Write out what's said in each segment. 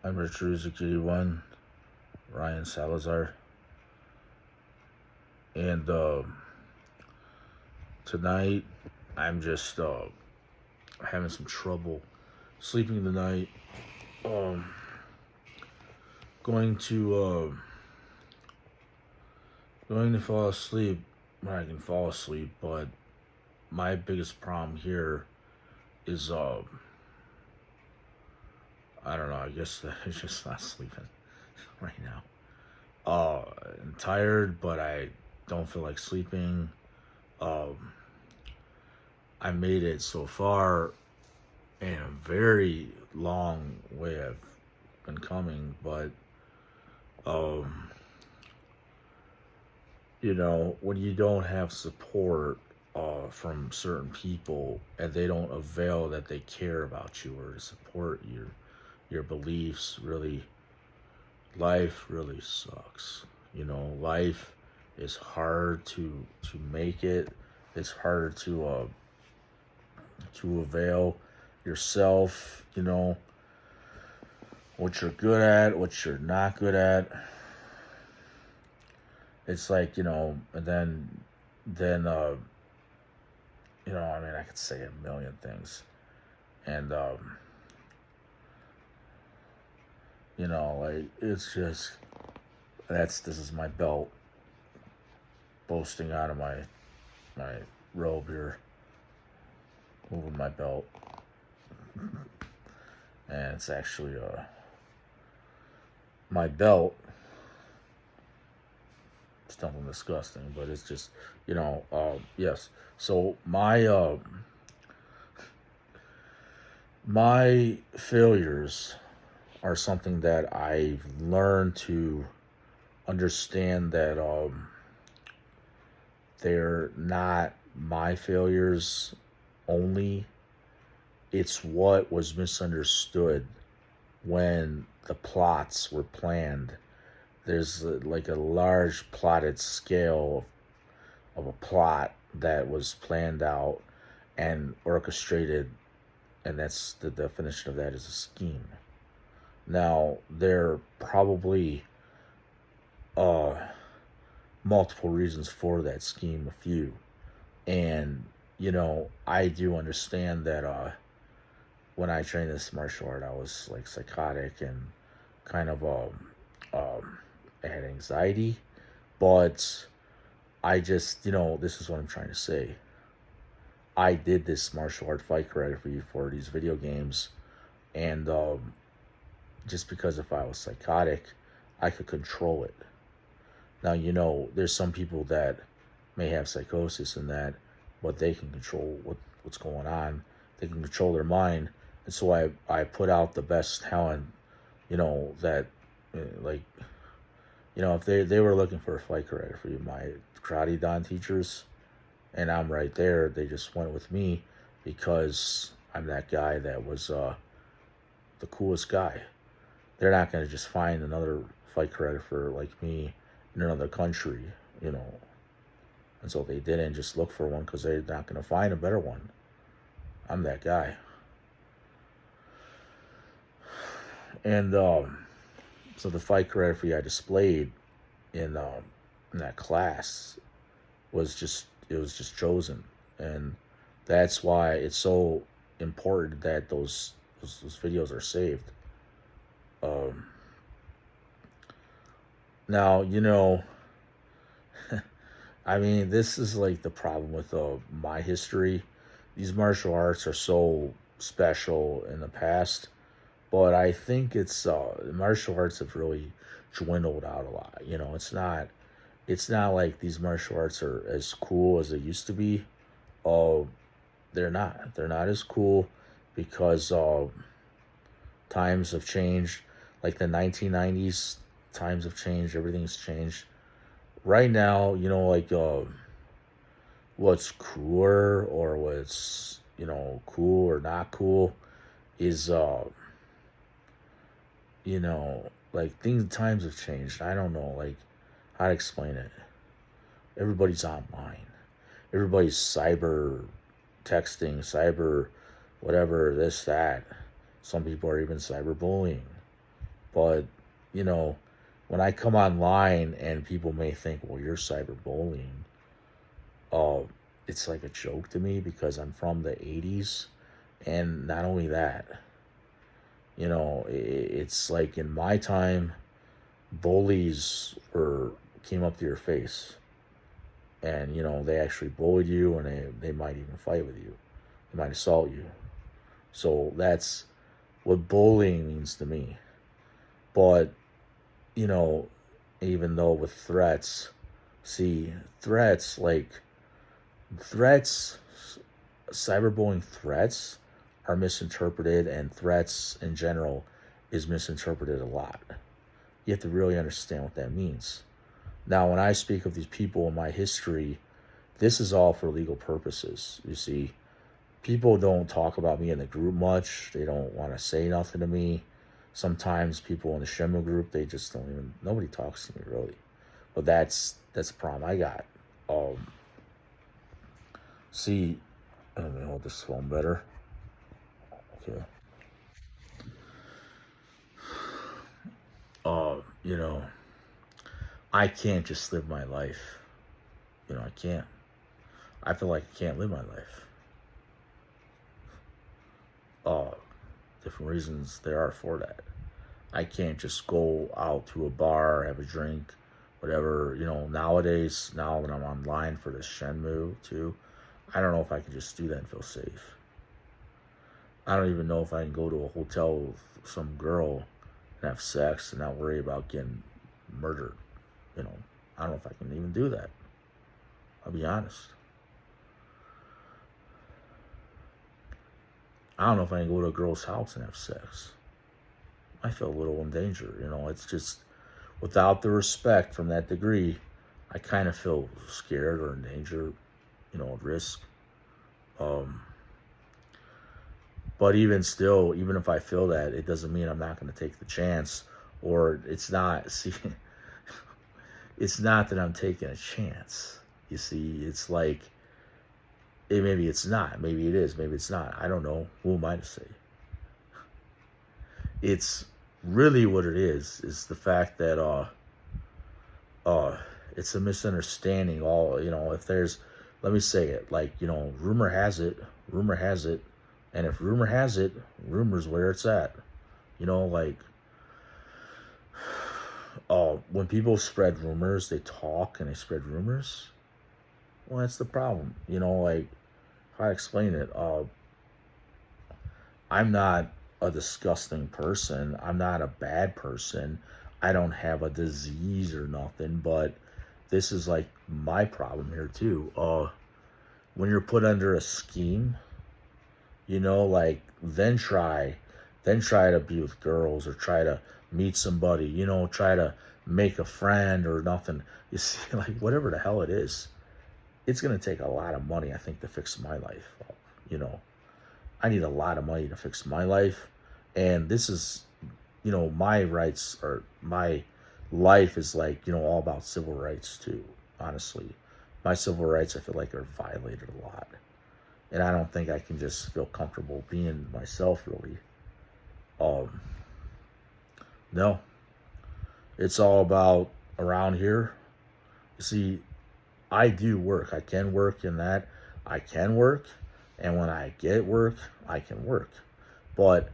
I'm Richard Kitty One, Ryan Salazar, and tonight I'm just having some trouble sleeping tonight. Um, going to going to fall asleep when I can fall asleep, but my biggest problem here is I don't know. I guess that it's just not sleeping right now. I'm tired, but I don't feel like sleeping. Um, I made it so far in a very long way I've been coming, but um, when you don't have support from certain people and they don't avail that they care about you or to support your beliefs, really, life really sucks. Life is hard to make it. It's harder to avail yourself, what you're good at, what you're not good at. It's like, and then I mean, I could say a million things. And, like, it's just, this is my belt boasting out of my robe here, moving my belt. And it's actually, my belt, something disgusting, but it's just, yes. So my failures are something that I've learned to understand that they're not my failures only. It's what was misunderstood when the plots were planned. There's like a large plotted scale of a plot that was planned out and orchestrated, and that's the definition of that is a scheme. Now, there are probably multiple reasons for that scheme, a few. And, I do understand that when I trained this martial art, I was like psychotic and kind of I had anxiety, but I just, this is what I'm trying to say. I did this martial art fight choreography for these video games, and just because if I was psychotic, I could control it. Now, there's some people that may have psychosis and that, but they can control what's going on. They can control their mind. And so I put out the best talent, that, like, if they were looking for a fight choreography, my karate dan teachers, and I'm right there, they just went with me because I'm that guy that was the coolest guy. They're not going to just find another fight choreographer like me in another country, And so they didn't just look for one because they're not going to find a better one. I'm that guy. And so the fight choreography I displayed in that class was just chosen, and that's why it's so important that those videos are saved. Now, I mean, this is like the problem with my history. These martial arts are so special in the past, but I think it's martial arts have really dwindled out a lot. It's not like these martial arts are as cool as they used to be. Oh, they're not. They're not as cool because times have changed. Like the 1990s, times have changed. Everything's changed. Right now, like what's cooler or what's cool or not cool is like times have changed. I don't know like how to explain it. Everybody's online. Everybody's cyber texting, cyber whatever, this, that. Some people are even cyberbullying. But, you know, when I come online and people may think, well, you're cyberbullying, uh, it's like a joke to me because I'm from the 80s. And not only that, it's like in my time, bullies came up to your face. And, they actually bullied you and they might even fight with you. They might assault you. So that's what bullying means to me. But, you know, even though with threats, see, threats, cyberbullying threats are misinterpreted, and threats in general is misinterpreted a lot. You have to really understand what that means. Now, when I speak of these people in my history, this is all for legal purposes. You see, people don't talk about me in the group much. They don't want to say nothing to me. Sometimes people in the Shenmue group, they just don't even, nobody talks to me really. But that's the problem I got. See, let me hold this phone better. Okay. You know, I can't just live my life. I can't. I feel like I can't live my life. Different reasons there are for that. I can't just go out to a bar, have a drink, whatever. Nowadays, now that I'm online for this Shenmue too, I don't know if I can just do that and feel safe. I don't even know if I can go to a hotel with some girl and have sex and not worry about getting murdered. I don't know if I can even do that. I'll be honest. I don't know if I can go to a girl's house and have sex. I feel a little in danger. It's just without the respect from that degree, I kind of feel scared or in danger, at risk. But even still, even if I feel that, it doesn't mean I'm not going to take the chance. Or it's not, see, it's not that I'm taking a chance. You see, it's like, maybe it's not. Maybe it is. Maybe it's not. I don't know. Who am I to say? It's really what it is the fact that it's a misunderstanding. If there's, let me say it, like, rumor has it, and if rumor has it, rumor's where it's at. When people spread rumors, they talk and they spread rumors. Well, that's the problem. How I explain it. I'm not a disgusting person. I'm not a bad person. I don't have a disease or nothing, but this is like my problem here too. When you're put under a scheme, then try to be with girls or try to meet somebody, try to make a friend or nothing. You see, like whatever the hell it is, it's going to take a lot of money, I think, to fix my life. I need a lot of money to fix my life. And this is, my rights or my life is like, all about civil rights too, honestly. My civil rights, I feel like, are violated a lot. And I don't think I can just feel comfortable being myself, really. No. It's all about around here. You see, I do work. I can work in that. I can work. And when I get work, I can work. But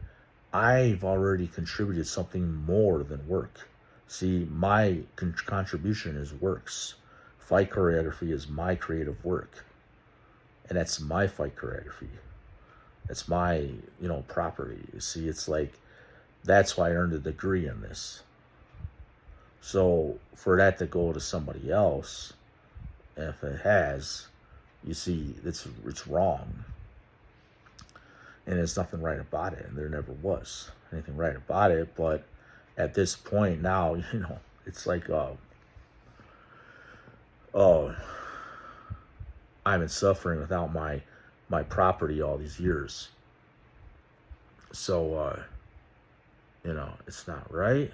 I've already contributed something more than work. See, my contribution is works. Fight choreography is my creative work. And that's my fight choreography. It's my, property. You see, it's like, that's why I earned a degree in this. So for that to go to somebody else, if it has, you see, it's wrong. And there's nothing right about it. And there never was anything right about it. But at this point now, it's like, I've been suffering without my property all these years. So, it's not right.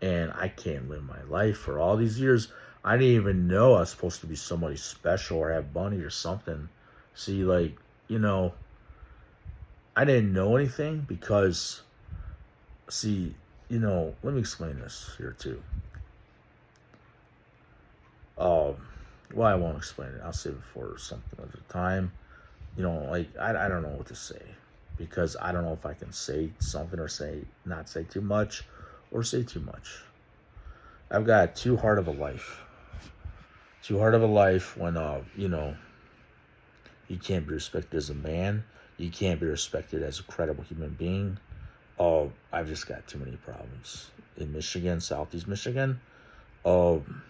And I can't live my life for all these years. I didn't even know I was supposed to be somebody special or have money or something. See, like, I didn't know anything because, see, let me explain this here too. Um, well, I won't explain it. I'll save it for something at a time. Like I don't know what to say because I don't know if I can say something or say not say too much or say too much. I've got too hard of a life. Too hard of a life when you can't be respected as a man. You can't be respected as a credible human being. Oh, I've just got too many problems in Michigan, Southeast Michigan. Um,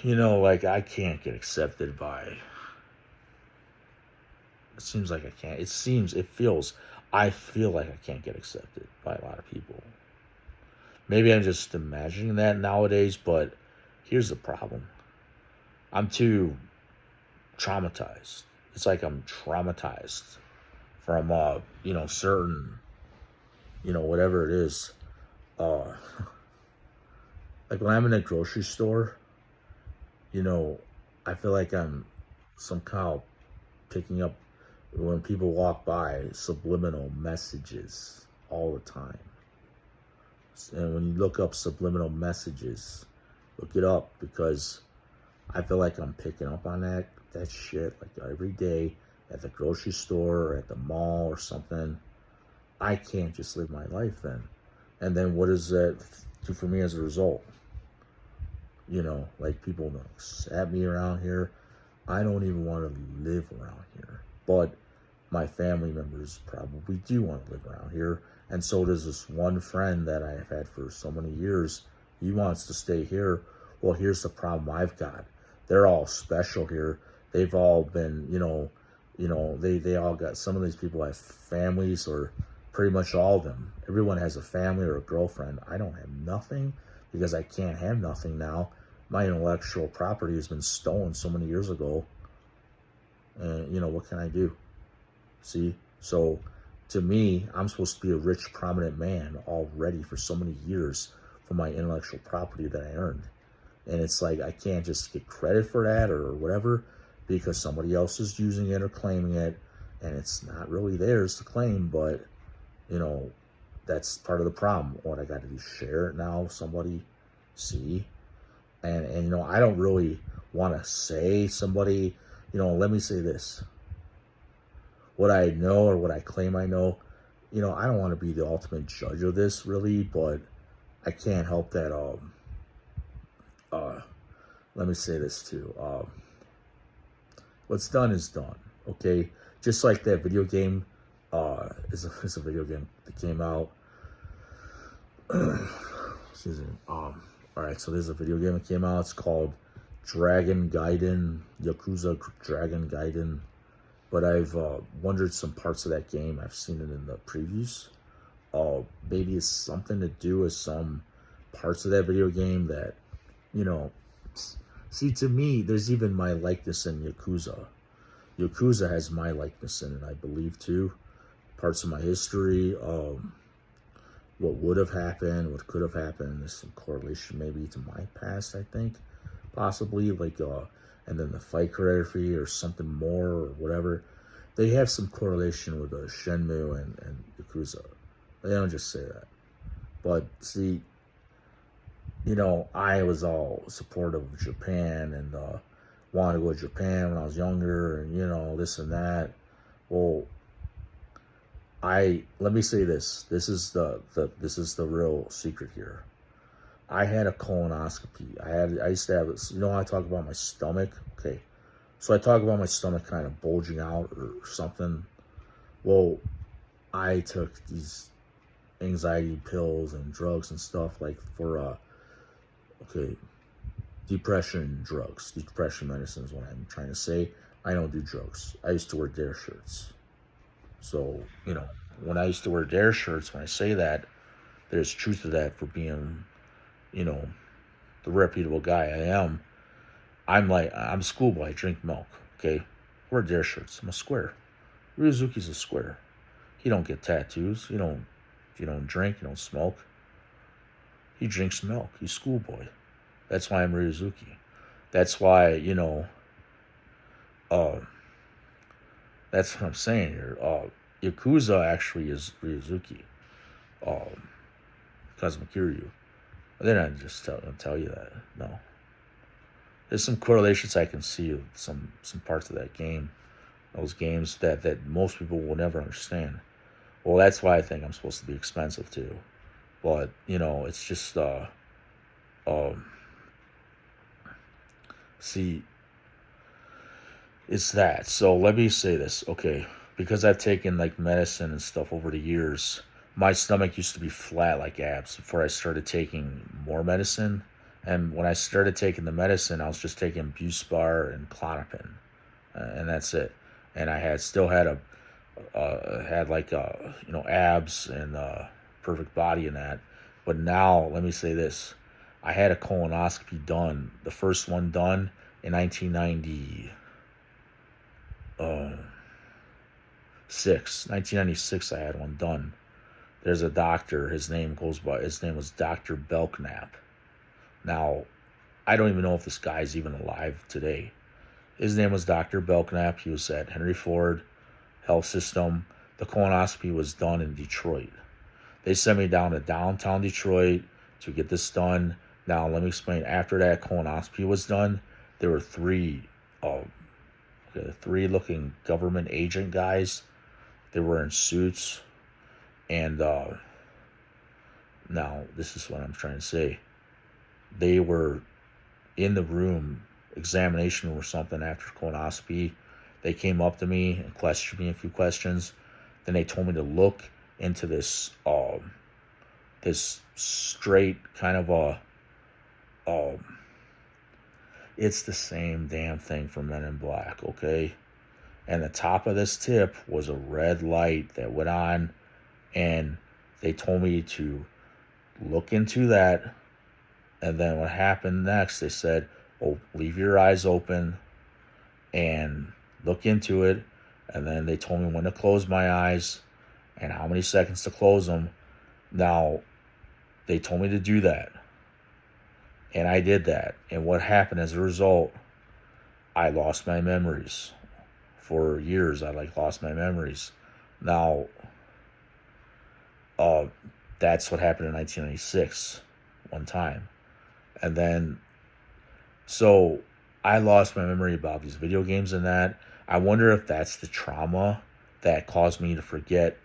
like I can't get accepted by. It seems like I can't. I feel like I can't get accepted by a lot of people. Maybe I'm just imagining that nowadays, but here's the problem. I'm too traumatized. It's like I'm traumatized from certain whatever it is. Uh like when I'm in a grocery store, you know, I feel like I'm somehow picking up when people walk by subliminal messages all the time. And when you look up subliminal messages, look it up because I feel like I'm picking up on that shit like every day at the grocery store or at the mall or something. I can't just live my life then. And then what does that do for me as a result? Like people don't accept me around here. I don't even want to live around here. But my family members probably do want to live around here. And so does this one friend that I have had for so many years. He wants to stay here. Well, here's the problem I've got. They're all special here. They've all been, they all got, some of these people have families, or pretty much all of them. Everyone has a family or a girlfriend. I don't have nothing because I can't have nothing now. My intellectual property has been stolen so many years ago. And, what can I do? See? So, to me, I'm supposed to be a rich, prominent man already for so many years for my intellectual property that I earned. And it's like I can't just get credit for that or whatever because somebody else is using it or claiming it. And it's not really theirs to claim, but, that's part of the problem. What I got to do, share it now, somebody see. And I don't really want to say somebody, let me say this. What I know or what I claim I know, I don't want to be the ultimate judge of this really, but I can't help that. Let me say this too. What's done is done. Okay, just like that video game. Is a video game that came out. Excuse me. All right, so there's a video game that came out. It's called Dragon Gaiden, Yakuza Dragon Gaiden. But I've wondered some parts of that game. I've seen it in the previews. Maybe it's something to do with some parts of that video game that, see, to me, there's even my likeness in Yakuza. Yakuza has my likeness in it, I believe, too. Parts of my history, what would have happened, what could have happened. There's some correlation maybe to my past, I think, possibly, and then the fight choreography or something more or whatever. They have some correlation with Shenmue and Yakuza. They don't just say that. But see, I was all supportive of Japan and wanted to go to Japan when I was younger and, this and that. Well, let me say this. This is the real secret here. I had a colonoscopy. I used to have this, I talk about my stomach. Okay. So I talk about my stomach kind of bulging out or something. Well, I took these anxiety pills and drugs and stuff like for, depression drugs. Depression medicine is what I'm trying to say. I don't do drugs. I used to wear dare shirts. So, when I used to wear dare shirts, when I say that, there's truth to that for being, the reputable guy I am. I'm a schoolboy. I drink milk. Okay, wear dare shirts. I'm a square. Ryuzuki's a square. He don't get tattoos. You don't drink. You don't smoke. He drinks milk. He's schoolboy. That's why I'm Ryuzuki. That's why that's what I'm saying here. Yakuza actually is Ryuzuki. Kazmakiryu. They didn't just tell you that. No. There's some correlations I can see with some parts of that game. Those games that most people will never understand. Well, that's why I think I'm supposed to be expensive too. But, it's just see, it's that. So let me say this, okay? Because I've taken like medicine and stuff over the years, my stomach used to be flat like abs before I started taking more medicine. And when I started taking the medicine, I was just taking Buspar and Klonopin, and that's it. And I still had abs and perfect body in that. But now, let me say this: I had a colonoscopy done, the first one done in 1996. I had one done. There's a doctor. His name was Dr. Belknap. Now, I don't even know if this guy's even alive today. His name was Dr. Belknap. He was at Henry Ford Health System. The colonoscopy was done in Detroit. They sent me down to downtown Detroit to get this done. Now, let me explain. After that colonoscopy was done, there were three looking government agent guys. They were in suits. And now, this is what I'm trying to say. They were in the room, examination or something after colonoscopy. They came up to me and questioned me a few questions. Then they told me to look into this straight kind of it's the same damn thing for Men in Black, okay? And the top of this tip was a red light that went on, and they told me to look into that. And then what happened next, they said, oh, leave your eyes open and look into it. And then they told me when to close my eyes and how many seconds to close them. Now, they told me to do that. And I did that. And what happened as a result, I lost my memories. For years, I lost my memories. Now, that's what happened in 1996, one time. And then, so I lost my memory about these video games and that. I wonder if that's the trauma that caused me to forget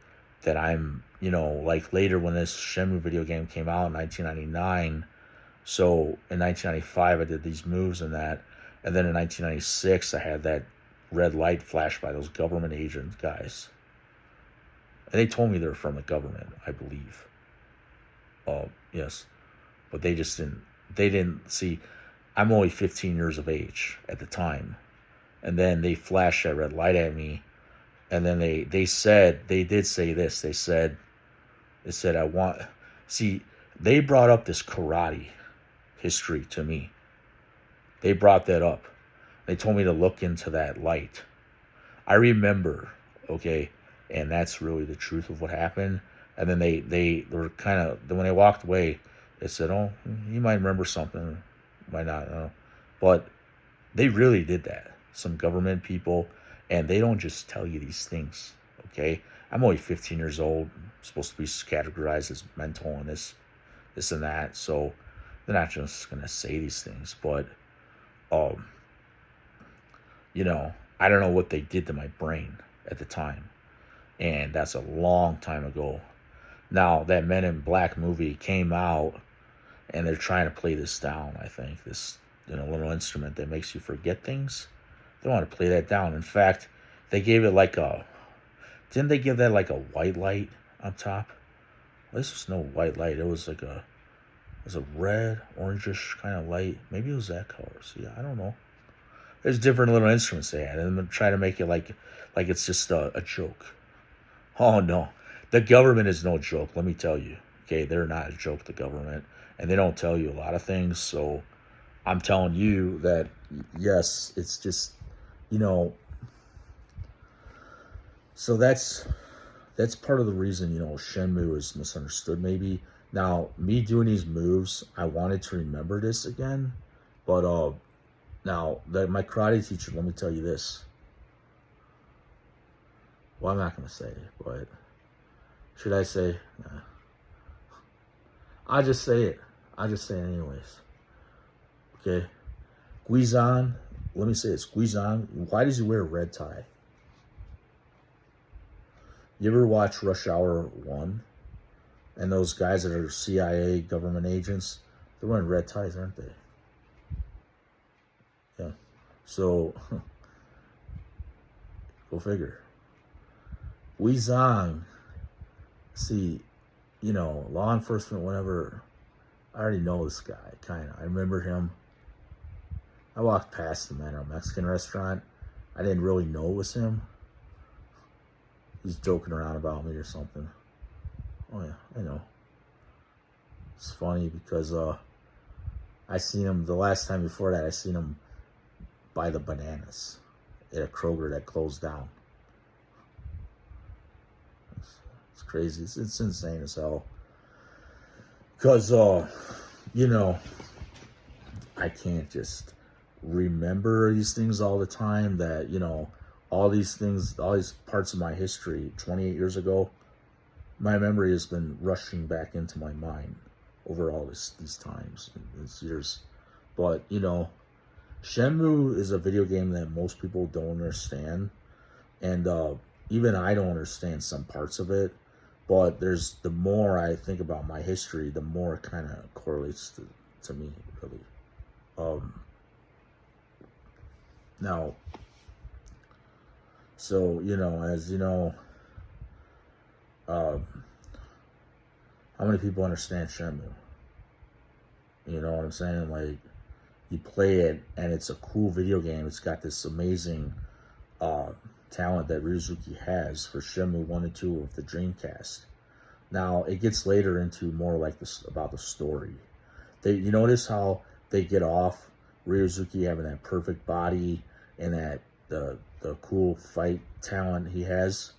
that I'm, later when this Shenmue video game came out in 1999. So in 1995, I did these moves and that. And then in 1996, I had that red light flash by those government agent guys. And they told me they're from the government, I believe. Yes. But they didn't see, I'm only 15 years of age at the time. And then they flashed that red light at me. And then they did say this. They said, they brought up this karate history to me. They brought that up. They told me to look into that light. I remember, okay, and that's really the truth of what happened. And then they were kind of, when they walked away, they said, oh, you might remember something, might not know. But they really did that. Some government people, and they don't just tell you these things, okay? I'm only 15 years old. I'm supposed to be categorized as mental and this and that. So they're not just going to say these things. But, I don't know what they did to my brain at the time. And that's a long time ago. Now, that Men in Black movie came out, and they're trying to play this down, I think. This, little instrument that makes you forget things. They want to play that down. In fact, they gave it didn't they give that like a white light on top? Well, this was no white light. It was it was a red, orangish kind of light. Maybe it was that color. So, yeah, I don't know. There's different little instruments they had, and they're trying to make it like it's just a joke. Oh, no. The government is no joke, let me tell you. Okay, they're not a joke, the government. And they don't tell you a lot of things. So I'm telling you that, yes, it's just, So that's part of the reason, Shenmue is misunderstood maybe. Now, me doing these moves, I wanted to remember this again. But now, my karate teacher, let me tell you this. Well, I'm not going to say it, but should I say? Nah. I just say it. I just say it anyways. Okay. Guizan, let me say this. Guizan, why does he wear a red tie? You ever watch Rush Hour 1? And those guys that are CIA government agents, they're wearing red ties, aren't they? Yeah. So, go figure. Guizan, see, you know, law enforcement, whatever. I already know this guy, kind of. I remember him. I walked past him at a Mexican restaurant. I didn't really know it was him. He's joking around about me or something. Oh, yeah, I know. It's funny because I seen him, the last time before that, I seen him buy the bananas at a Kroger that closed down. It's crazy. It's insane as hell. Because, you know, I can't just remember these things all the time that, you know, all these things, all these parts of my history 28 years ago, my memory has been rushing back into my mind over all these times, these years. But, you know, Shenmue is a video game that most people don't understand. And even I don't understand some parts of it. But there's, the more I think about my history, the more it kind of correlates to me, really. Now, so, you know, as you know, how many people understand Shenmue? You know what I'm saying? Like, you play it, and it's a cool video game. It's got this amazing talent that Ryuzuki has for Shenmue 1 and 2 of the Dreamcast. Now, it gets later into more like this about the story. You notice how they get off Ryuzuki having that perfect body and that the cool fight talent he has?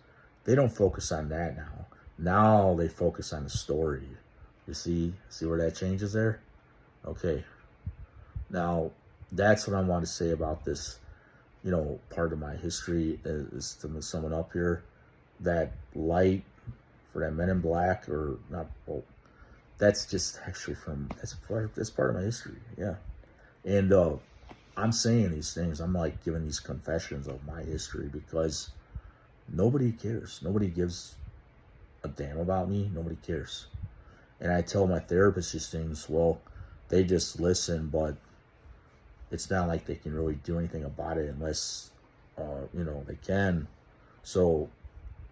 They don't focus on that now. Now they focus on the story. You see where that changes there? Okay. Now, that's what I want to say about this, you know, part of my history is to sum it up here. That light for that Men in Black, or not, well, that's just actually that's part of my history, yeah. And I'm saying these things, I'm like giving these confessions of my history because nobody cares. Nobody gives a damn about me. Nobody cares. And I tell my therapist these things, well, they just listen, but it's not like they can really do anything about it unless, you know, they can. So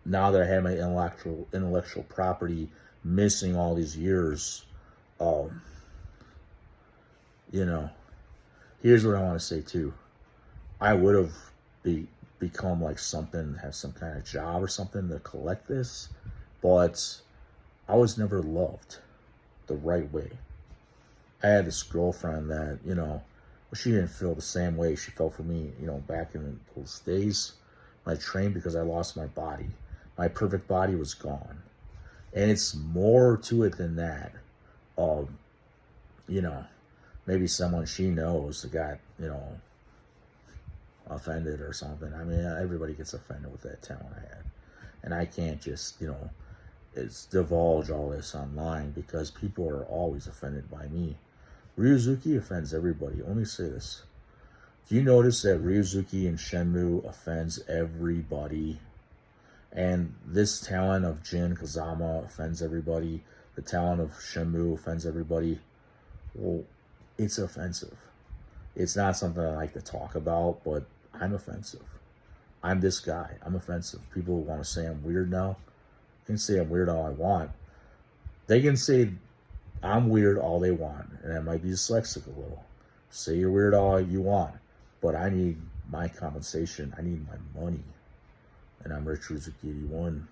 now that I have my intellectual property missing all these years, you know, here's what I want to say too. I would have become like something, have some kind of job or something to collect this, but I was never loved the right way. I had this girlfriend that, you know, she didn't feel the same way she felt for me, you know, back in those days. I trained because I lost my body. My perfect body was gone. And it's more to it than that. You know, maybe someone she knows got, you know, offended or something. I mean, everybody gets offended with that talent I had. And I can't just, you know, divulge all this online because people are always offended by me. Ryuzuki offends everybody. Let me say this. Do you notice that Ryuzuki in Shenmue offends everybody? And this talent of Jin Kazama offends everybody. The talent of Shenmue offends everybody. Well, it's offensive. It's not something I like to talk about, but I'm offensive. I'm this guy. I'm offensive. People want to say I'm weird now. They can say I'm weird all I want. They can say I'm weird all they want. And I might be dyslexic a little. Say you're weird all you want. But I need my compensation. I need my money. And I'm Rich Ryuzuki 81.